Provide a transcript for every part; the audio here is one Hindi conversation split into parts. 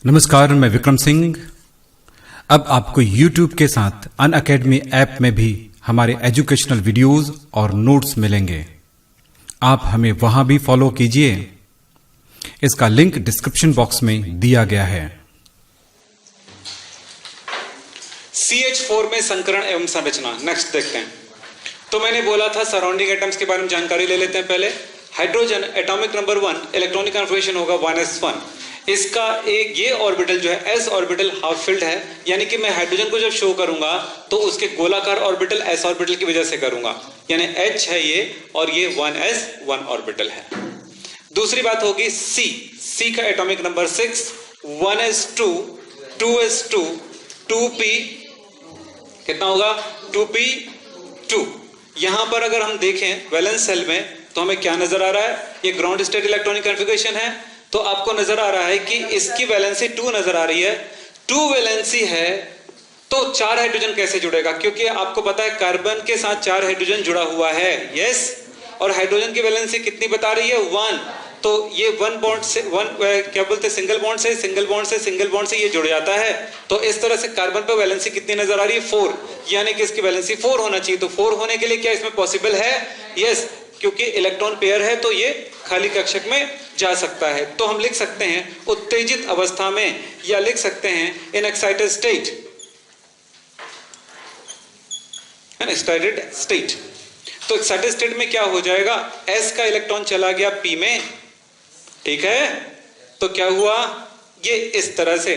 नमस्कार, मैं विक्रम सिंह। अब आपको YouTube के साथ अनअकैडमी ऐप में भी हमारे एजुकेशनल वीडियोस और नोट्स मिलेंगे। आप हमें वहां भी फॉलो कीजिए। इसका लिंक डिस्क्रिप्शन बॉक्स में दिया गया है। CH4 में संकरण एवं संरचना, नेक्स्ट देखते हैं। तो मैंने बोला था सराउंडिंग एटम्स के बारे में जानकारी ले लेते हैं पहले। Hydrogen atomic number 1, electronic configuration होगा 1s1। इसका एक ये ऑर्बिटल जो है s ऑर्बिटल हाफ फिल्ड है, यानी कि मैं हाइड्रोजन को जब शो करूंगा तो उसके गोलाकार ऑर्बिटल s ऑर्बिटल की वजह से करूंगा, यानी H है ये और ये 1s1 ऑर्बिटल है। दूसरी बात होगी C का atomic number 6, 1s2, 2s2, 2p कितना होगा 2p2। यहां पर अगर हम देखें वैलेंस सेल में तो हमें क्या नजर आ रहा है, ये ग्राउंड स्टेट इलेक्ट्रॉनिक कन्फिगरेशन है, तो आपको नजर आ रहा है कि इसकी वैलेंसी 2 नजर आ रही है। 2 वैलेंसी है तो 4 हाइड्रोजन कैसे जुड़ेगा, क्योंकि आपको पता है कार्बन के साथ 4 हाइड्रोजन जुड़ा हुआ है, यस। और हाइड्रोजन की वैलेंसी कितनी बता रही है 1, तो ये 1 बॉन्ड से क्या बोलते हैं सिंगल बॉन्ड से सिंगल बॉन्ड से ये जुड़ जाता है। तो इस तरह से कार्बन पे वैलेंसी कितनी नजर आ रही है 4, यानी कि इसकी वैलेंसी 4 होना चाहिए। तो 4 होने के लिए क्या इसमें पॉसिबल है, यस, क्योंकि इलेक्ट्रॉन पेयर है तो ये खाली कक्षक में जा सकता है। तो हम लिख सकते हैं उत्तेजित अवस्था में, या लिख सकते हैं in excited state, excited state. तो एक्साइटेड स्टेट में क्या हो जाएगा, S का इलेक्ट्रॉन चला गया P में, ठीक है। तो क्या हुआ ये इस तरह से,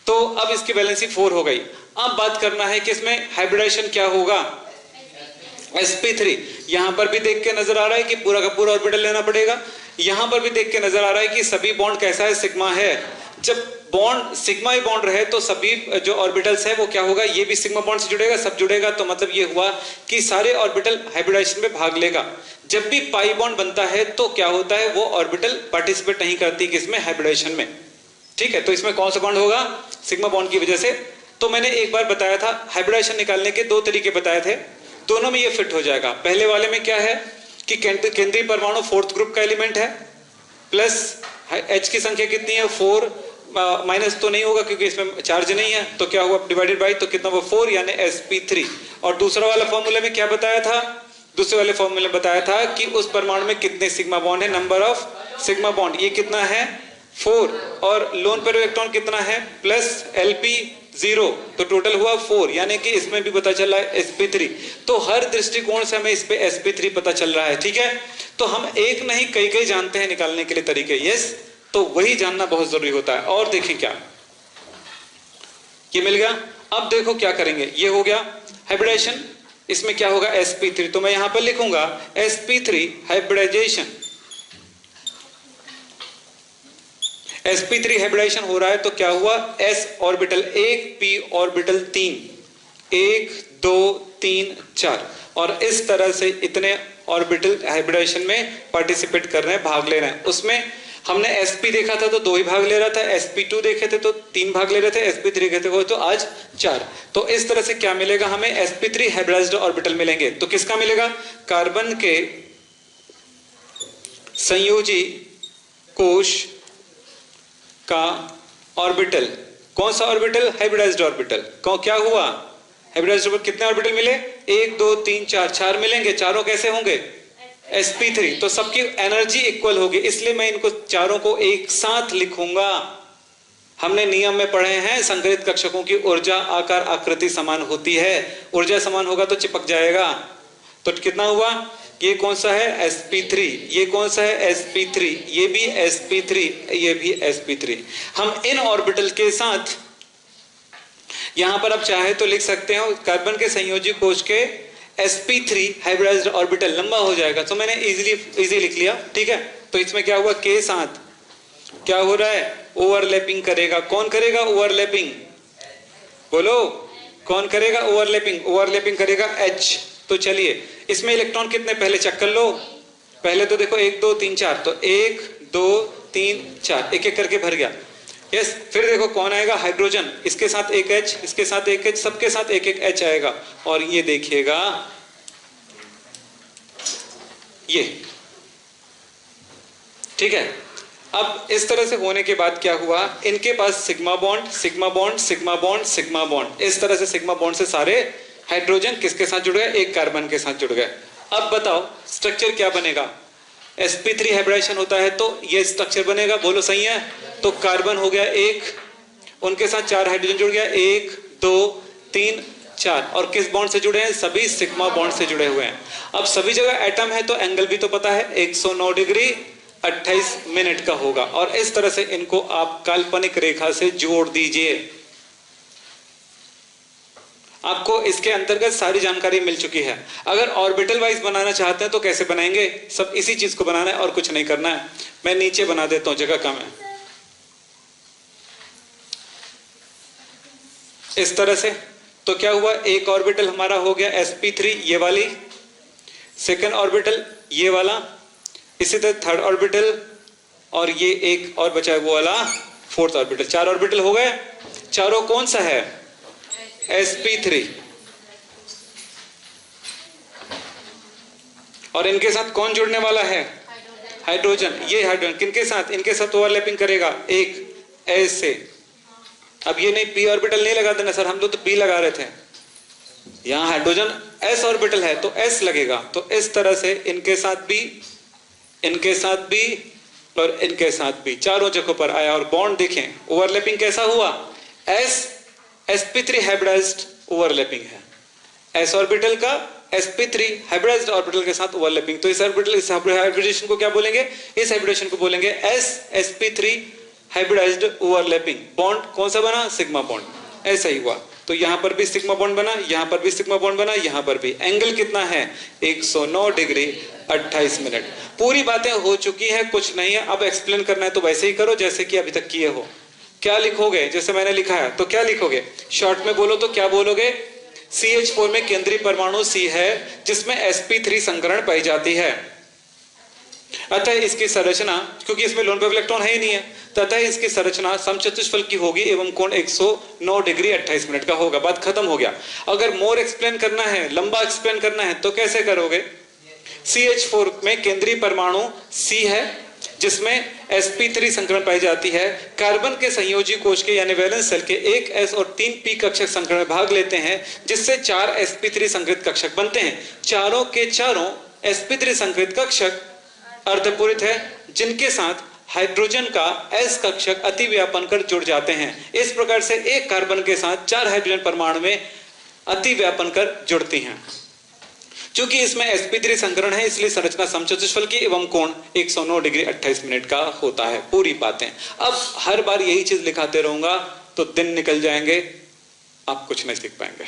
तो अब इसकी वैलेंसी 4 हो गई। अब बात करना है कि इसमें हाइब्रिडाइजेशन क्या होगा, sp3। यहां पर भी देख के नजर आ रहा है कि पूरा का पूरा ऑर्बिटल लेना पड़ेगा। यहां पर भी देख के नजर आ रहा है कि सभी बॉन्ड कैसा है, सिग्मा है। जब बॉन्ड सिग्मा ही बॉन्ड रहे तो सभी जो ऑर्बिटल्स है वो क्या होगा, ये भी सिग्मा बॉन्ड से जुड़ेगा, सब जुड़ेगा। तो मतलब ये हुआ कि सारे ऑर्बिटल हाइब्रिडाइजेशन में भाग लेगा। जब भी पाई बॉन्ड बनता है तो क्या होता है, वो ऑर्बिटल पार्टिसिपेट नहीं करती किसमें, हाइब्रिडाइजेशन में, ठीक है। तो इसमें कौन सा बॉन्ड होगा, सिग्मा बॉन्ड की वजह से। तो मैंने एक बार बताया था हाइब्रिडाइजेशन निकालने के 2 तरीके बताए थे, दोनों में ये फिट हो जाएगा। पहले वाले में क्या है कि केंद्रीय परमाणु 4th ग्रुप का एलिमेंट है, प्लस H की संख्या कितनी है 4, माइनस तो नहीं होगा क्योंकि इसमें चार्ज नहीं है, तो क्या हुआ डिवाइडेड बाय, तो कितना हुआ 4, यानी sp3। और दूसरा वाला फॉर्मूला में क्या बताया था, दूसरे वाले फॉर्मूले में बताया था कि उस परमाणु में कितने सिग्मा बॉन्ड है, नंबर ऑफ सिग्मा बॉन्ड, ये कितना है 4, और लोन पेयर इलेक्ट्रॉन कितना है प्लस Lp0, तो टोटल हुआ 4, यानी कि इसमें भी पता चल रहा है sp3। तो हर दृष्टिकोण से हमें इस पे sp3 पता चल रहा है, ठीक है। तो हम एक नहीं कई जानते हैं निकालने के लिए तरीके, यस, तो वही जानना बहुत जरूरी होता है। और देखें क्या ये मिल गया। अब देखो क्या करेंगे, ये हो गया हाइब्रिडाइजेशन, इसमें क्या होगा sp3, तो मैं यहां पर लिखूंगा sp3 हाइब्रिडाइजेशन। sp3 हाइब्रिडाइजेशन हो रहा है तो क्या हुआ, s ऑर्बिटल 1, p ऑर्बिटल 3, 1 2 3 4, और इस तरह से इतने ऑर्बिटल हाइब्रिडाइजेशन में पार्टिसिपेट कर रहे हैं, भाग ले रहे हैं। उसमें हमने sp देखा था तो 2 ही भाग ले रहा था, sp2 देखे थे तो 3 भाग ले रहे थे, sp3 देखे थे तो आज 4। तो इस तरह से क्या मिलेगा हमें, sp3 हाइब्रिडाइज्ड ऑर्बिटल मिलेंगे। तो किसका मिलेगा, कार्बन के संयोजी कोश का ऑर्बिटल, कौन सा ऑर्बिटल, हाइब्रिडाइज्ड ऑर्बिटल। क्या हुआ, हाइब्रिडाइज्ड ऑर्बिटल कितने ऑर्बिटल मिले, 1 2 3 4 मिलेंगे। चारों कैसे होंगे, sp3, तो सबकी एनर्जी इक्वल होगी, इसलिए मैं इनको चारों को एक साथ लिखूंगा। हमने नियम में पढ़े हैं संकरित कक्षकों की ऊर्जा आकार आकृति समान होती है, ऊर्जा समान होगा तो चिपक जाएगा। तो कितना हुआ, ये कौन सा है sp3, ये कौन सा है sp3, ये भी sp3, ये भी sp3। हम इन ऑर्बिटल के साथ यहां पर आप चाहे तो लिख सकते हो कार्बन के संयोजी कोश के sp3 हाइब्रिडाइज्ड ऑर्बिटल, लंबा हो जाएगा तो मैंने इजी लिख लिया, ठीक है। तो इसमें क्या हुआ, के साथ क्या हो रहा है, ओवरलैपिंग करेगा। कौन करेगा ओवरलैपिंग, बोलो कौन करेगा ओवरलैपिंग, ओवरलैपिंग करेगा H। तो चलिए इसमें इलेक्ट्रॉन कितने पहले चेक कर लो, पहले तो देखो 1 2 3 4, तो 1 2 3 4 एक एक करके भर गया, यस। फिर देखो कौन आएगा, हाइड्रोजन, इसके साथ एक H, इसके साथ एक H, सबके साथ एक एक H आएगा। और ये देखिएगा ये, ठीक है। अब इस तरह से होने के बाद क्या हुआ, इनके पास sigma bond sigma bond sigma bond sigma bond, इस तरह से सिग्मा बॉन्ड से सारे हाइड्रोजन किसके साथ जुड़ गए, एक कार्बन के साथ जुड़ गए। अब बताओ स्ट्रक्चर क्या बनेगा, sp3 हाइब्रिडाइजेशन होता है तो ये स्ट्रक्चर बनेगा, बोलो सही है। तो कार्बन हो गया एक, उनके साथ 4 हाइड्रोजन जुड़ गया, 1 2 3 4, और किस बॉन्ड से जुड़े हैं, सभी सिग्मा बॉन्ड से जुड़े हुए हैं। अब सभी जगह एटम है तो एंगल भी तो पता है, 109 डिग्री 28 मिनट का होगा, और इस तरह से इनको आप काल्पनिक रेखा से जोड़ दीजिए। आपको इसके अंतर्गत सारी जानकारी मिल चुकी है। अगर ऑर्बिटल वाइज बनाना चाहते हैं तो कैसे बनाएंगे, सब इसी चीज को बनाना है और कुछ नहीं करना है। मैं नीचे बना देता हूं, जगह कम है। इस तरह से तो क्या हुआ, एक ऑर्बिटल हमारा हो गया sp3 ये वाली, सेकंड ऑर्बिटल ये वाला, इसी तरह थर्ड ऑर्बिटल, और ये एक और बचा है वो वाला फोर्थ ऑर्बिटल। 4 ऑर्बिटल हो गए। चारों कौन सा है, sp3, और इनके साथ कौन जुड़ने वाला है, हाइड्रोजन। ये हाइड्रोजन किनके साथ, इनके साथ ओवरलैपिंग करेगा, एक ऐसे। अब ये नहीं p ऑर्बिटल नहीं लगा देना सर, हम लोग तो p लगा रहे थे, यहां हाइड्रोजन s ऑर्बिटल है तो s लगेगा। तो इस तरह से इनके साथ भी, इनके साथ भी और इनके साथ भी, चारों जगहों पर आया। और बॉन्ड देखें ओवरलैपिंग कैसा हुआ, sp3 हाइब्रिडाइज्ड ओवरलैपिंग है, s ऑर्बिटल का sp3 हाइब्रिडाइज्ड ऑर्बिटल के साथ ओवरलैपिंग। तो इस ऑर्बिटल, इस हाइब्रिडेशन को क्या बोलेंगे, इस हाइब्रिडेशन को बोलेंगे sp3 हाइब्रिडाइज्ड ओवरलैपिंग। बॉन्ड कौन सा बना, सिग्मा बॉन्ड। ऐसा ही हुआ, तो यहां पर भी सिग्मा बॉन्ड बना, यहां पर भी सिग्मा बॉन्ड बना, यहां पर भी। एंगल कितना है, 109 डिग्री 28 मिनट। पूरी बातें हो चुकी हैं, कुछ नहीं है। अब एक्सप्लेन करना है तो वैसे ही करो जैसे कि अभी तक किए हो। क्या लिखोगे, जैसे मैंने लिखा है तो क्या लिखोगे, शॉर्ट में बोलो तो क्या बोलोगे, CH4 में केंद्रीय परमाणु C है जिसमें sp3 संकरण पाई जाती है। अतः इसकी संरचना, क्योंकि इसमें लोन पेयर इलेक्ट्रॉन है ही नहीं है, तथा इसकी संरचना समचतुष्फल की होगी एवं कोण 109 डिग्री 28 मिनट का होगा। बात खत्म हो गया। अगर मोर एक्सप्लेन करना है, लंबा एक्सप्लेन करना है तो कैसे करोगे, CH4 में केंद्रीय परमाणु C है जिसमें sp3 संकरण पाई जाती है। कार्बन के संयोजी कोश के यानी वैलेंस सेल के 1 s और 3 p कक्षक संकरण में भाग लेते हैं, जिससे 4 sp3 संकृत कक्षक बनते हैं। चारों के चारों sp3 संकृत कक्षक अर्धपूरित है, जिनके साथ हाइड्रोजन का s कक्षक अति व्यापन कर जुड़ जाते हैं। इस प्रकार से एक कार्बन के साथ 4 हाइड्रोजन परमाणु में अति व्यापन कर जुड़ती हैं। चूंकि इसमें sp3 संकरण है इसलिए संरचना समचतुष्फल की एवं कोण 109 डिग्री 28 मिनट का होता है। पूरी बातें। अब हर बार यही चीज लिखाते रहूंगा तो दिन निकल जाएंगे, आप कुछ नहीं सीख पाएंगे।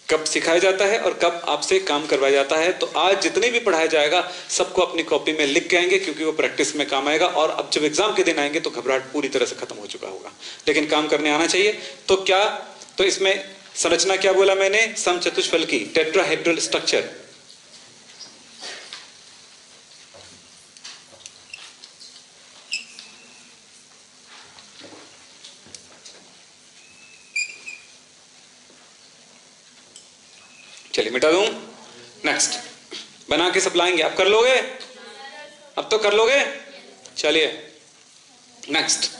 कब सिखाया जाता है और कब आपसे काम करवाया जाता है। तो आज जितने भी पढ़ाया जाएगा सबको अपनी कॉपी में लिख के आएंगे, क्योंकि वो प्रैक्टिस में काम आएगा। और अब जब एग्जाम के दिन आएंगे तो घबराहट पूरी तरह से खत्म हो चुका होगा, लेकिन काम करने आना चाहिए। तो क्या, तो इसमें संरचना क्या बोला मैंने, समचतुष्फल की, टेट्राहेड्रल स्ट्रक्चर। चलिए मिटा दूं। नेक्स्ट बना के सप्लाएंगे, आप कर लोगे, अब तो कर लोगे। चलिए नेक्स्ट,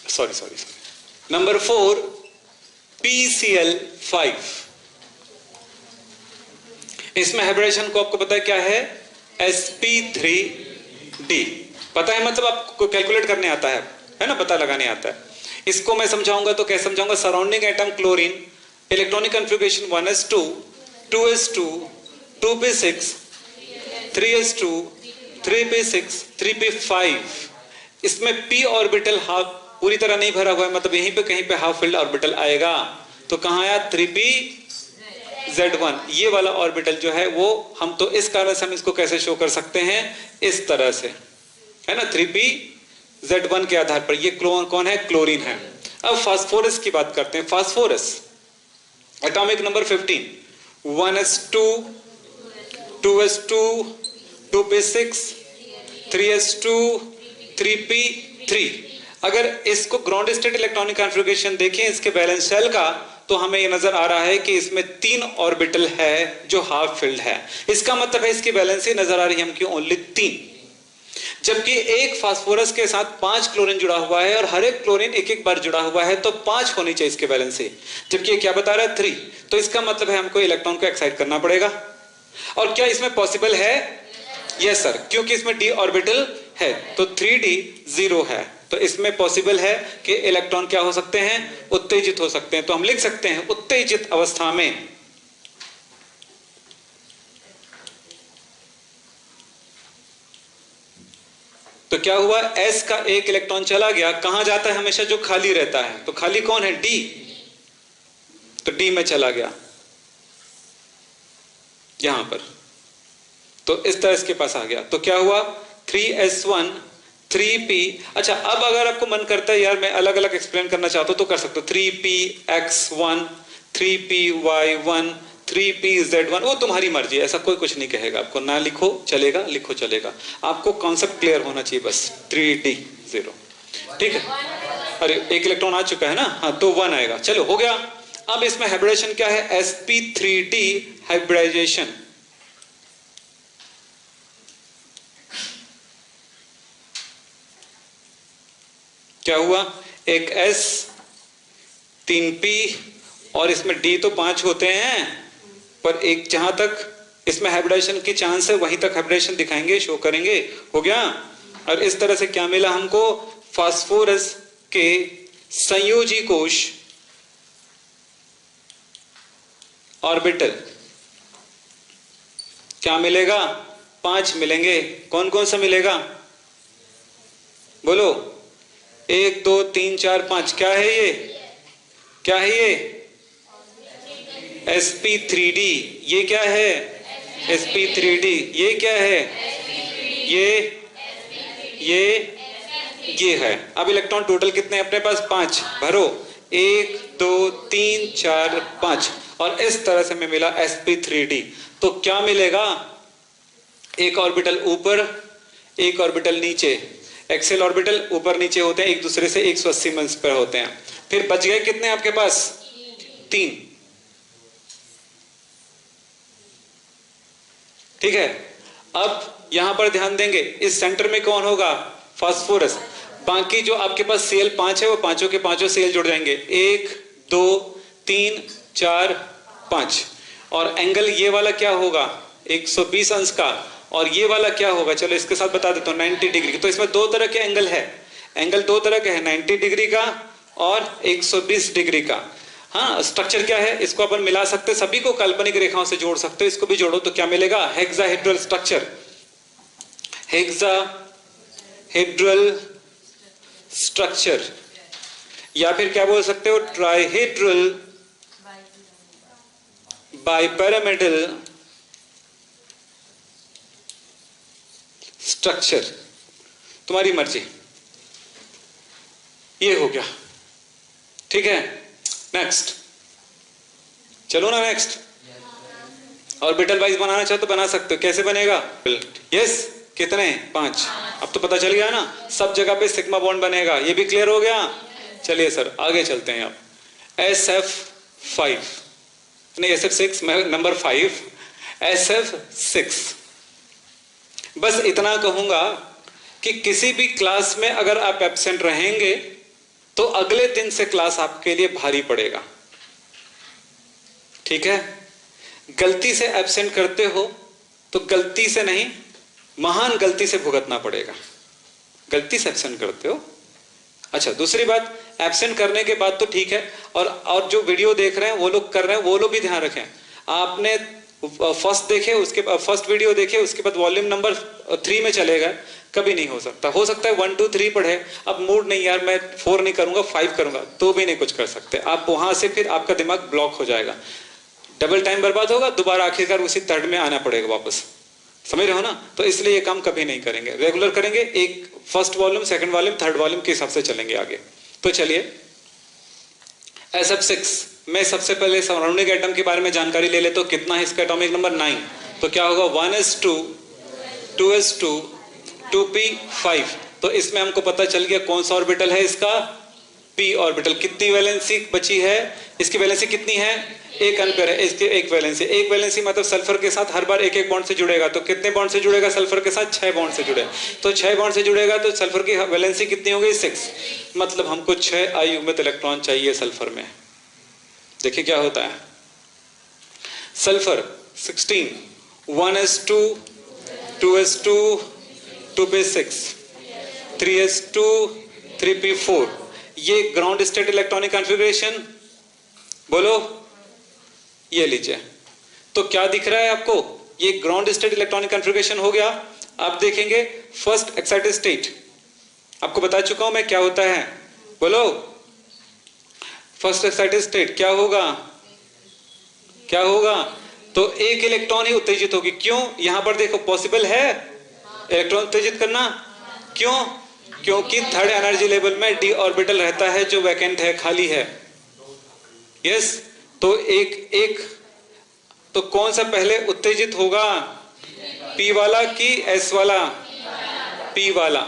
सॉरी नंबर 4 PCl5। इसमें हाइब्रिडेशन को आपको पता है क्या है, sp3d। पता है, मतलब आपको कैलकुलेट करने आता है ना, पता लगाने आता है। इसको मैं समझाऊंगा तो कैसे समझाऊंगा, surrounding atom chlorine, electronic configuration 1s2 2s2 2p6 3s2 3p6 3p5। इसमें p ऑर्बिटल हाफ पूरी तरह नहीं भरा हुआ है, मतलब यहीं पे कहीं पे हाफ फिल्ड ऑर्बिटल आएगा। तो कहां आया, 3pz1। ये वाला ऑर्बिटल जो है वो, हम तो इस कारण से हम इसको कैसे शो कर सकते हैं, इस तरह से, है ना, 3pz1 के आधार पर। ये कौन है, क्लोरीन है। अब फास्फोरस की बात करते हैं। Phosphorus atomic number 15, 1s2 2s2 2p6, 3s2, 3p3। अगर इसको ग्राउंड स्टेट इलेक्ट्रॉनिक कॉन्फ़िगरेशन देखें इसके वैलेंस शेल का, तो हमें ये नजर आ रहा है कि इसमें 3 ऑर्बिटल है जो हाफ फिल्ड है। इसका मतलब है इसकी वैलेंसी नजर आ रही है हमको ओनली 3, जबकि एक फास्फोरस के साथ 5 क्लोरीन जुड़ा हुआ है और हर एक क्लोरीन एक एक बार जुड़ा हुआ है, तो 5 होनी चाहिए इसके वैलेंसी, जबकि ये क्या बता रहा है 3। तो इसका मतलब है हमको इलेक्ट्रॉन को एक्साइट करना पड़ेगा। और क्या इसमें पॉसिबल है? यस सर, क्योंकि इसमें d ऑर्बिटल है तो 3d 0 है, तो इसमें पॉसिबल है कि इलेक्ट्रॉन क्या हो सकते हैं? उत्तेजित हो सकते हैं। तो हम लिख सकते हैं उत्तेजित अवस्था में तो क्या हुआ? s का एक इलेक्ट्रॉन चला गया, कहां जाता है हमेशा? जो खाली रहता है। तो खाली कौन है? d, तो d में चला गया यहां पर, तो इस तरह इसके पास आ गया। तो क्या हुआ? 3s1 3p। अच्छा, अब अगर आपको मन करता है यार मैं अलग अलग एक्सप्लेन करना चाहता हूं तो कर सकते हो। 3px1, 3py1, 3pz1, वो तुम्हारी मर्जी, ऐसा कोई कुछ नहीं कहेगा आपको। ना लिखो चलेगा, लिखो चलेगा, आपको कॉन्सेप्ट क्लियर होना चाहिए बस। 3d 0, ठीक है। अरे एक इलेक्ट्रॉन आ चुका है ना, हाँ, तो 1 आएगा। चलो हो गया। अब इसमें हाइब्रिडेशन क्या है? sp3d hybridisation. क्या हुआ? एक s, 3p और इसमें d तो 5 होते हैं, पर एक जहां तक इसमें हाइब्रिडेशन की चांस है वहीं तक हाइब्रिडेशन दिखाएंगे, शो करेंगे। हो गया। और इस तरह से क्या मिला हमको? फास्फोरस के संयोजी कोश ऑर्बिटल क्या मिलेगा? 5 मिलेंगे। कौन कौन सा मिलेगा? बोलो। 1 2 3 4 5। क्या है ये? क्या है ये? sp3d। ये क्या है? sp3d। ये क्या है? ये है। अब इलेक्ट्रॉन टोटल कितने अपने पास? 5। भरो। 1 2 3 4 5। और इस तरह से हमें मिला sp3d। तो क्या मिलेगा? एक ऑर्बिटल ऊपर, एक ऑर्बिटल नीचे। एक्सेल ऑर्बिटल ऊपर नीचे होते हैं, एक दूसरे से 180 मंस पर होते हैं। फिर बच गए कितने आपके पास? 3। ठीक है। अब यहां पर ध्यान देंगे, इस सेंटर में कौन होगा? फास्फोरस। बाकी जो आपके पास Cl5 है वो पांचों के पांचों Cl जुड़ जाएंगे। 1 2 3 4 5। और एंगल ये वाला क्या होगा? 120 अंश का। और ये वाला क्या होगा? चलो इसके साथ बता देता हूं, 90 डिग्री। तो इसमें 2 तरह के एंगल है। एंगल 2 तरह के हैं, 90 डिग्री का और 120 डिग्री का। हाँ, स्ट्रक्चर क्या है? इसको अपन मिला सकते हैं, सभी को काल्पनिक रेखाओं से जोड़ सकते हो। इसको भी जोड़ो तो क्या मिलेगा? हेक्साहेड्रल स्ट्रक्चर। हेक्साहेड्रल स्ट्रक्चर, या फिर क्या बोल सकते हो? ट्राइहेड्रल बाइपिरामिडल स्ट्रक्चर। तुम्हारी मर्जी। ये हो गया, ठीक है। नेक्स्ट चलो ना, नेक्स्ट। ऑर्बिटल वाइज बनाना चाहो तो बना सकते हो। कैसे बनेगा? यस, कितने? 5। अब तो पता चल गया ना, सब जगह पे सिग्मा बॉन्ड बनेगा। ये भी क्लियर हो गया। चलिए सर आगे चलते हैं। अब SF5 नहीं, SF6 नंबर 5, SF6। बस इतना कहूंगा कि किसी भी क्लास में अगर आप एब्सेंट रहेंगे तो अगले दिन से क्लास आपके लिए भारी पड़ेगा, ठीक है। गलती से एब्सेंट करते हो तो गलती से नहीं, महान गलती से भुगतना पड़ेगा। गलती से एब्सेंट करते हो। अच्छा, दूसरी बात, एब्सेंट करने के बाद तो ठीक है, और जो वीडियो देख रहे हैं वो लोग कर रहे हैं, वो लोग भी ध्यान रखें। आपने फर्स्ट देखे, उसके फर्स्ट वीडियो देखे, उसके बाद वॉल्यूम नंबर 3 में चलेगा, कभी नहीं हो सकता है 1 2 3 पढ़े, अब मूड नहीं यार मैं 4 नहीं करूंगा 5 करूंगा, तो भी नहीं कुछ कर सकते आप। वहां से फिर आपका दिमाग ब्लॉक हो जाएगा, डबल टाइम बर्बाद होगा, दोबारा आखिरकार उसी थर्ड में आना पड़ेगा वापस। समझ रहे हो ना? तो इसलिए ये काम कभी नहीं करेंगे, रेगुलर करेंगे। एक first volume, second volume, third volume के हिसाब से चलेंगे आगे। तो चलिए SF6 में सबसे पहले सराउंडिंग एटम के बारे में जानकारी ले ले। तो कितना है इसका एटॉमिक नंबर? 9। तो क्या होगा? 1s2 2s2 2p5। तो इसमें हमको पता चल गया कौन सा ऑर्बिटल है इसका, p ऑर्बिटल। कितनी वैलेंसी बची है, इसकी वैलेंसी कितनी है, एक अनपेयर है, इसकी एक वैलेंसी। एक वैलेंसी मतलब सल्फर के साथ हर बार एक एक बॉन्ड से जुड़ेगा। तो कितने बॉन्ड से जुड़ेगा सल्फर के साथ, 6 बॉन्ड से जुड़े। तो 6 बॉन्ड से जुड़ेगा तो सल्फर की वैलेंसी कितनी हो गई, 6। मतलब हमको 6 आई युग्मित इलेक्ट्रॉन चाहिए सल्फर में। देखिए क्या होता है, sulphur 16 1s2 2s2 2p6 3s2 3p4। ये ग्राउंड स्टेट इलेक्ट्रॉनिक कॉन्फ़िगरेशन, बोलो ये लीजिए। तो क्या दिख रहा है आपको, ये ग्राउंड स्टेट इलेक्ट्रॉनिक कॉन्फ़िगरेशन हो गया। आप देखेंगे फर्स्ट एक्साइटेड स्टेट, आपको बता चुका हूं मैं क्या होता है, बोलो। फर्स्ट एक्साइटेड स्टेट क्या होगा, क्या होगा, तो एक इलेक्ट्रॉन ही उत्तेजित होगी। क्यों, यहां पर देखो पॉसिबल है इलेक्ट्रॉन उत्तेजित करना, क्यों, क्योंकि थर्ड एनर्जी लेवल में डी ऑर्बिटल रहता है जो वैकेंट है, खाली है। यस, तो एक तो कौन सा पहले उत्तेजित होगा, पी वाला कि एस वाला, पी वाला,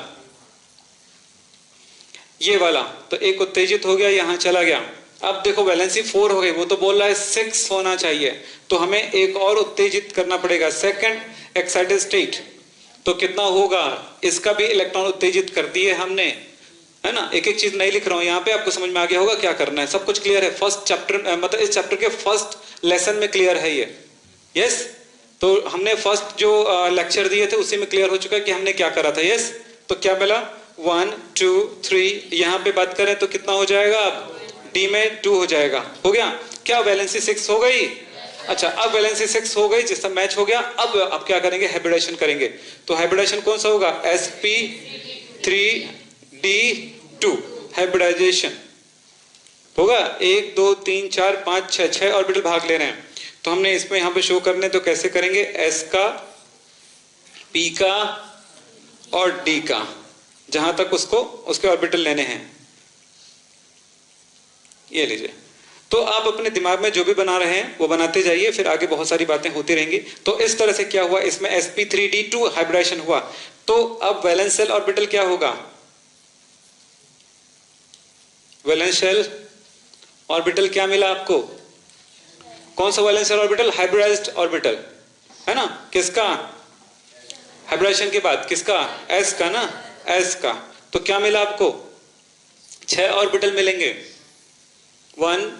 ये वाला। तो एक उत्तेजित हो गया, यहां चला गया। अब देखो वैलेंसी 4 हो गई, वो तो बोल रहा है 6 होना चाहिए, तो हमें एक और उत्तेजित करना पड़ेगा, सेकंड एक्साइटेड स्टेट। तो कितना होगा, इसका भी इलेक्ट्रॉन उत्तेजित कर दिए हमने, है ना। एक एक चीज नहीं लिख रहा हूं यहां पे, आपको समझ में आ गया होगा क्या करना है, सब कुछ क्लियर है। फर्स्ट चैप्टर मतलब इस चैप्टर के फर्स्ट लेसन में क्लियर है ये। यस, तो हमने फर्स्ट जो लेक्चर दिए थे उसी में क्लियर हो चुका है कि हमने क्या करा था। यस, तो क्या मिला, 1 2 3, यहां पे बात करें तो कितना हो जाएगा, अब डी में 2 हो जाएगा, हो गया क्या, वैलेंसी 6 हो गई। अच्छा, अब वैलेंसी 6 हो गई, जिसका मैच हो गया। अब क्या करेंगे, हाइब्रिडेशन करेंगे। तो हाइब्रिडेशन कौन सा होगा, sp3d2 हाइब्रिडाइजेशन होगा। 1 2 3 4 5 6 6 ऑर्बिटल भाग ले रहे हैं। तो हमने इसमें यहां पे शो करने, तो कैसे करेंगे, s का, p का और d का, जहां तक उसको उसके ऑर्बिटल लेने हैं। ये लीजिए। तो आप अपने दिमाग में जो भी बना रहे हैं वो बनाते जाइए, फिर आगे बहुत सारी बातें होती रहेंगी। तो इस तरह से क्या हुआ, इसमें sp3d2 हाइब्रिडेशन हुआ। तो अब वैलेंस शेल ऑर्बिटल क्या होगा, वैलेंस शेल ऑर्बिटल क्या मिला आपको, कौन सा valence shell orbital, hybridized orbital, है ना। किसका, हाइब्रिडेशन के बाद किसका, s का ना, s का। तो क्या मिला आपको, 6 ऑर्बिटल मिलेंगे, 1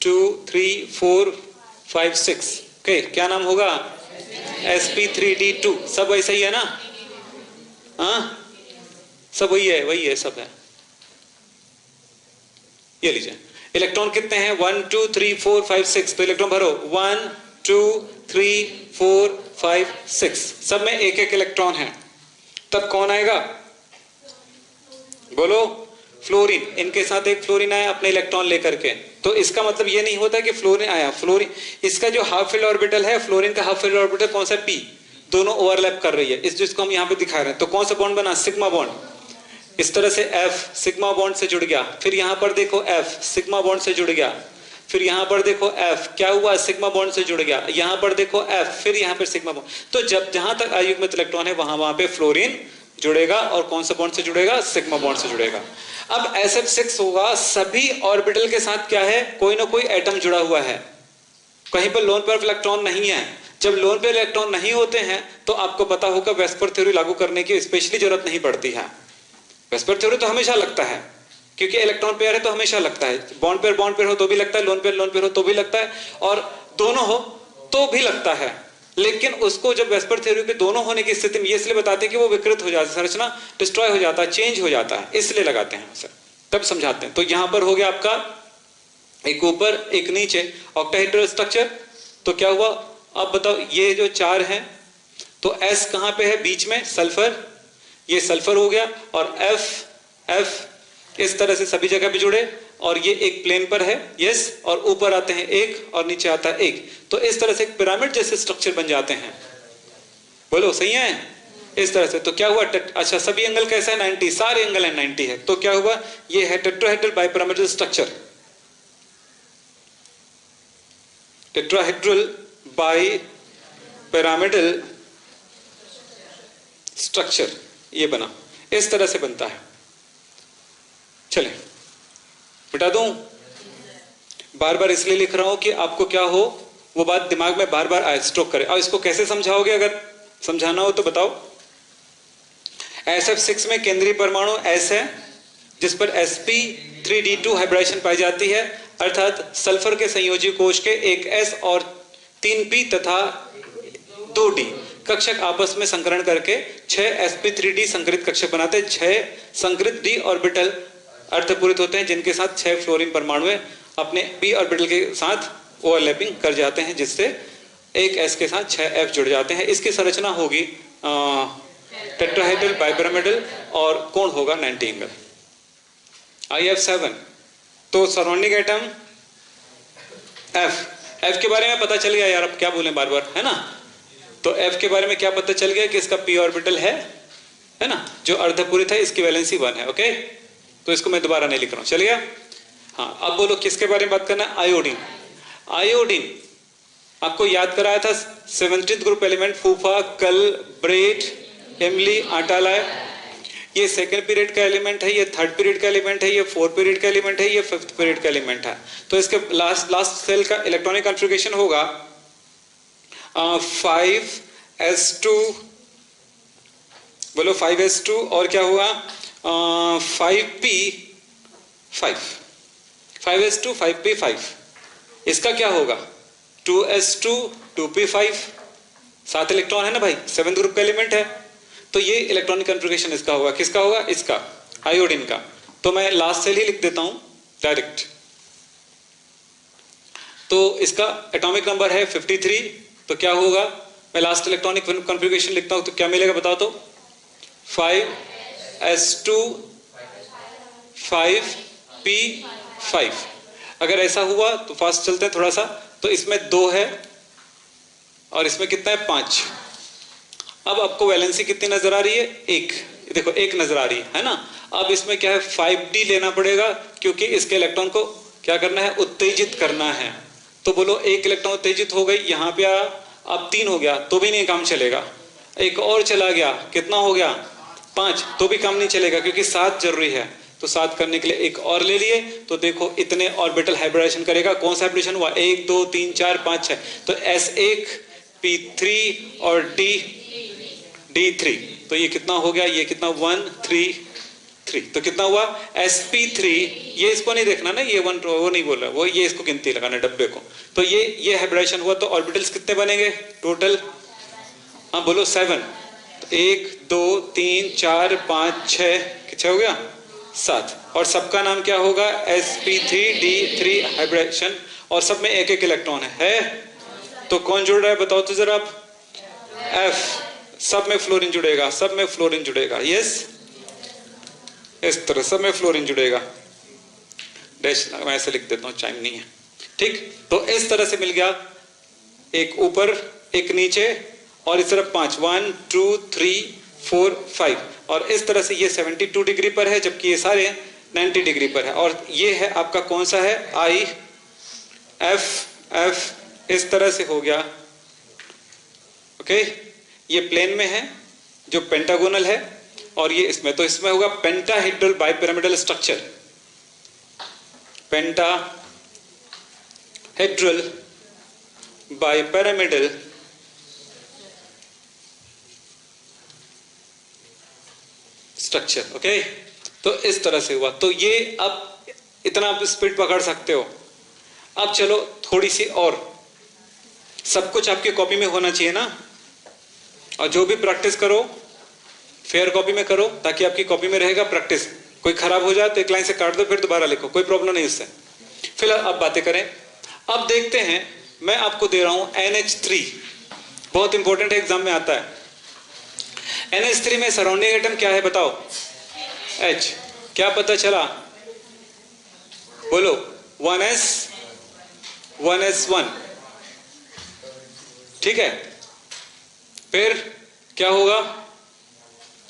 2 3 4 5 6। ओके, क्या नाम होगा, sp3d2। सब वैसा ही है ना, हाँ सब वही है सब है। ये लीजिए, इलेक्ट्रॉन कितने हैं, 1 2 3 4 5 6। तो इलेक्ट्रॉन भरो, 1 2 3 4 5 6, सब में एक एक इलेक्ट्रॉन है। तब कौन आएगा, बोलो, फ्लोरीन। इनके साथ एक फ्लोरीन आया अपने इलेक्ट्रॉन लेकर के। तो इसका मतलब ये नहीं होता कि फ्लोरीन आया, फ्लोरीन इसका जो हाफ फिल्ड ऑर्बिटल है, फ्लोरीन का हाफ फिल्ड ऑर्बिटल कौन सा, पी, दोनों ओवरलैप कर रही है, इस जिसको हम यहां पे दिखा रहे हैं। तो कौन सा बॉन्ड बना, सिग्मा बॉन्ड। इस तरह से F सिग्मा बॉन्ड से जुड़ गया, फिर यहां पर देखो F सिग्मा बॉन्ड से जुड़ गया, फिर यहां पर देखो F क्या हुआ, सिग्मा बॉन्ड से जुड़ गया, यहां पर देखो F, फिर यहां पर सिग्मा बॉन्ड। तो जब जहां तक अयुग्मित इलेक्ट्रॉन है वहां पे फ्लोरीन जुड़ेगा, और कौन सा बॉन्ड से जुड़ेगा, सिग्मा बॉन्ड से जुड़ेगा। अब SF6 होगा, सभी ऑर्बिटल के साथ क्या है, कोई ना कोई एटम जुड़ा हुआ है, कहीं पर लोन पेयर इलेक्ट्रॉन नहीं है। जब लोन पेयर इलेक्ट्रॉन नहीं होते हैं तो आपको पता होगा वेस्पर थ्योरी लागू करने की स्पेशली जरूरत नहीं पड़ती है। वेस्पर थ्योरी तो हमेशा लगता है, क्योंकि इलेक्ट्रॉन पेयर है तो हमेशा लगता है, बॉन्ड पेयर हो तो भी लगता है, लोन पेयर हो तो भी लगता है, और दोनों हो तो भी लगता है। लेकिन उसको जब वेस्पर थ्योरी के दोनों होने की स्थिति में ये इसलिए बताते हैं कि वो विकृत हो जाता है, संरचना डिस्ट्रॉय हो जाता है, चेंज हो जाता है, इसलिए लगाते हैं सर, तब समझाते हैं। तो यहां पर हो गया आपका एक ऊपर एक नीचे ऑक्टाहेड्रल स्ट्रक्चर। तो क्या हुआ, अब बताओ, ये जो 4 है तो S कहां पे है, बीच में सल्फर, ये सल्फर हो गया, और F इस तरह से सभी जगह पे जुड़े, और ये एक प्लेन पर है, यस, और ऊपर आते हैं एक और नीचे आता है एक। तो इस तरह से एक पिरामिड जैसे स्ट्रक्चर बन जाते हैं, बोलो सही है, इस तरह से। तो क्या हुआ, अच्छा सभी एंगल कैसा है, 90, सारे एंगल है 90 है। तो क्या हुआ, ये है tetrahedral bipyramidal structure, tetrahedral bipyramidal structure ये बना, इस तरह से बनता है। चले मिटा दूं, बार बार इसलिए लिख रहा हूं कि आपको क्या हो, वो बात दिमाग में बार बार आए, स्ट्रोक करे। और इसको कैसे समझाओगे, अगर समझाना हो तो बताओ। SF6 में केंद्रीय परमाणु S है, जिस पर sp3d2 हाइब्रिडेशन पाई जाती है, अर्थात सल्फर के संयोजी कोश के एक S और 3p तथा 2d कक्षक आपस में संकरण करके 6 sp3d संकरित कक्षक बनाते हैं। 6 संकरित d ऑर्बिटल अर्धपूरित होते हैं, जिनके साथ 6 फ्लोरीन परमाणु अपने p ऑर्बिटल के साथ ओवरलैपिंग कर जाते हैं, जिससे एक S के साथ 6 F जुड़ जाते हैं। इसकी संरचना होगी टेट्राहेड्रल बाइपिरामिडल और कोण होगा 90 एंगल। IF7 तो सराउंडिंग एटम F के बारे में पता चल गया यार, अब क्या बोलें बार बार, है ना। तो F के बारे में क्या पता चल गया कि इसका p ऑर्बिटल है ना, जो अर्धपूरित है, इसकी वैलेंसी 1 है। ओके, तो इसको मैं दोबारा नहीं लिख रहा हूं, चलिए। हाँ, अब बोलो किसके बारे में बात करना है। आयोडीन। आयोडीन आपको याद कराया था 17th ग्रुप एलिमेंट, फूफा, कल, ब्रेट, इमली, आटाला। ये सेकंड पीरियड का एलिमेंट है, ये थर्ड पीरियड का एलिमेंट है, ये फोर्थ पीरियड का एलिमेंट है, ये फिफ्थ पीरियड का एलिमेंट है। तो इसके लास्ट सेल का इलेक्ट्रॉनिक कॉन्फ़िगरेशन होगा 5s2, बोलो 5s2, और क्या हुआ 5p5, 5s2 5p5। इसका क्या होगा 2s2 2p5, 7 इलेक्ट्रॉन है ना भाई, 7th ग्रुप का एलिमेंट है। तो ये इलेक्ट्रॉनिक कॉन्फ़िगरेशन इसका होगा। किसका होगा, इसका, आयोडीन का। तो मैं लास्ट सेल ही लिख देता हूं डायरेक्ट। तो इसका एटॉमिक नंबर है 53। तो क्या होगा, मैं लास्ट इलेक्ट्रॉनिक कॉन्फ़िगरेशन लिखता हूं तो क्या मिलेगा बताओ तो, 5s2 5p5। अगर ऐसा हुआ तो फास्ट चलते हैं थोड़ा सा। तो इसमें 2 है और इसमें कितना है 5। अब आपको वैलेंसी कितनी नजर आ रही है, 1। देखो 1 नजर आ रही है ना। अब इसमें क्या है 5d लेना पड़ेगा, क्योंकि इसके इलेक्ट्रॉन को क्या करना है, उत्तेजित करना है। तो बोलो 1 इलेक्ट्रॉन उत्तेजित हो गई, यहां पे अब 3 हो गया तो भी नहीं काम चलेगा। एक और चला गया, कितना हो गया 5, तो भी काम नहीं चलेगा, क्योंकि 7 जरूरी है। तो 7 करने के लिए एक और ले लिए। तो देखो इतने ऑर्बिटल हाइब्रिडेशन करेगा। कौन सा हाइब्रिडेशन हुआ, 1 2 3 4 5 6। तो S1 P3 और D3। तो ये कितना हो गया, ये कितना 1 3 3। तो कितना हुआ sp3। ये इसको नहीं देखना ना, ये 1 वो नहीं बोल रहा, वो ये इसको गिनती लगाना डब्बे को। तो ये हाइब्रिडेशन हुआ। तो ऑर्बिटल्स कितने बनेंगे टोटल, हाँ बोलो 7। तो 1 2 3 4 5 6 हो गया 7। और सबका नाम क्या होगा, sp3d3 हाइब्रिडेशन। और सब में एक एक इलेक्ट्रॉन है। तो कौन जुड़ रहा है बताओ तो जरा, F। सब में फ्लोरीन जुड़ेगा, सब में फ्लोरीन जुड़ेगा, यस। इस तरह सब में फ्लोरीन जुड़ेगा। डैश मैं ऐसे लिख देता हूं, टाइम नहीं है, ठीक। तो इस तरह से मिल गया, एक ऊपर एक नीचे, और इस तरफ 5 1 2 3 4 5। और इस तरह से ये 72 डिग्री पर है, जबकि ये सारे 90 डिग्री पर है। और ये है आपका कौन सा है, I F। इस तरह से हो गया। ओके, ये प्लेन में है जो पेंटागोनल है, और ये इसमें, तो इसमें होगा pentahedral bipyramidal structure. Pentahedral bipyramidal structure. Okay, तो इस तरह से हुआ। तो ये अब इतना आप स्पीड पकड़ सकते हो। अब चलो थोड़ी सी और, सब कुछ आपकी कॉपी में होना चाहिए ना। और जो भी प्रैक्टिस करो फेयर कॉपी में करो, ताकि आपकी कॉपी में रहेगा प्रैक्टिस। कोई खराब हो जाए तो एक लाइन से काट दो, फिर दोबारा लिखो, कोई प्रॉब्लम नहीं इससे। फिलहाल अब बातें करें। अब देखते हैं, मैं आपको दे रहा हूं NH3, बहुत इंपॉर्टेंट है, एग्जाम में आता है। NH3 में सराउंडिंग एटम क्या है बताओ, H। क्या पता चला, बोलो 1s 1s1, ठीक है। फिर क्या होगा,